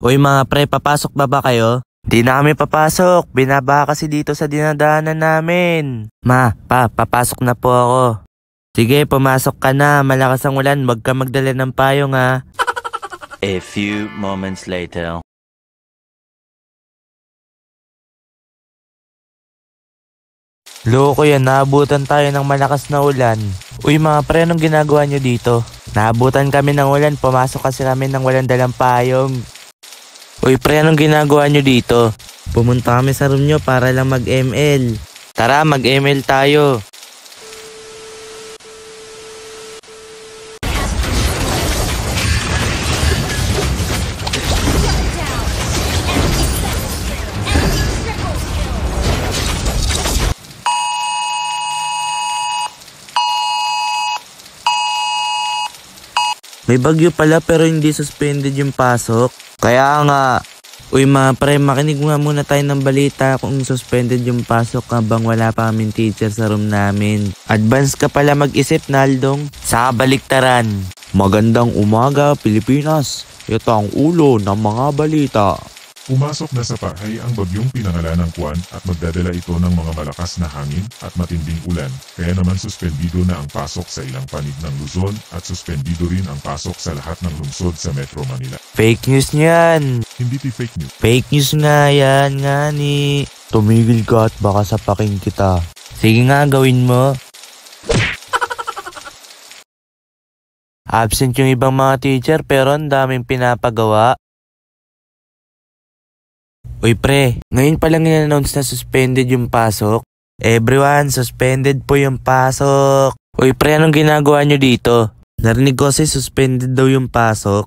Uy mga pre, papasok ba kayo? Di na kami papasok. Binaba kasi dito sa dinadaanan namin. Papasok na po ako. Sige, pumasok ka na. Malakas ang ulan. Huwag ka magdala ng payong ha. A few moments later. Loko yan, naabutan tayo ng malakas na ulan. Uy mga pre, anong ginagawa nyo dito? Naabutan kami ng ulan, pumasok kasi kami ng walang dalang payong. Uy pre, anong ginagawa nyo dito? Pumunta kami sa room nyo para lang mag-ML. Tara, mag-ML tayo. May bagyo pala pero hindi suspended yung pasok. Kaya nga. Uy mga pre, makinig nga muna tayo ng balita kung suspended yung pasok habang wala pa kaming teacher sa room namin. Advance ka pala mag-isip, Naldong. Sa kabaliktaran. Magandang umaga, Pilipinas. Ito ang ulo ng mga balita. Pumasok na sa bahay ang bagyong pinangalan ng Juan at magdadala ito ng mga malakas na hangin at matinding ulan. Kaya naman suspendido na ang pasok sa ilang panig ng Luzon at suspendido rin ang pasok sa lahat ng lungsod sa Metro Manila. Fake news niyan. Hindi fake news. Fake news nga yan nga ni. Tumigil ka at baka sapakin kita. Sige nga, gawin mo. Absent yung ibang mga teacher pero ang daming pinapagawa. Uy pre, ngayon pa lang in-announce na suspended yung pasok. Everyone, suspended po yung pasok. Uy pre, anong ginagawa nyo dito? Narinig ko kasi suspended daw yung pasok.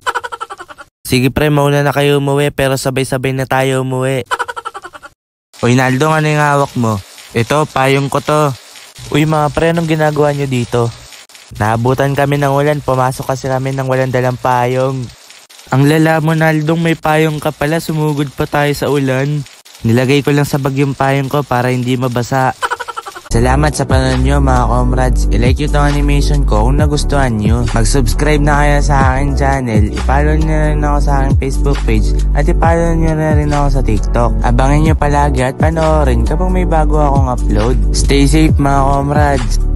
Sige pre, mauna na kayo umuwi pero sabay-sabay na tayo umuwi. Uy Naldo, ano yung hawak mo? Ito, payong ko to. Uy mga pre, anong ginagawa nyo dito? Naabutan kami ng ulan, pumasok kasi kami ng walang dalang payong. Ang lala mo Naldong, may payong ka pala, sumugod pa tayo sa ulan. Nilagay ko lang sa bag yung payong ko para hindi mabasa. Salamat sa panonood nyo mga comrades. I-like yung animation ko kung nagustuhan nyo. Mag-subscribe na kayo sa aking channel. I-follow nyo na rin ako sa aking Facebook page. At i-follow nyo na rin ako sa TikTok. Abangan nyo palagi at panoorin kapag may bago akong upload. Stay safe mga comrades.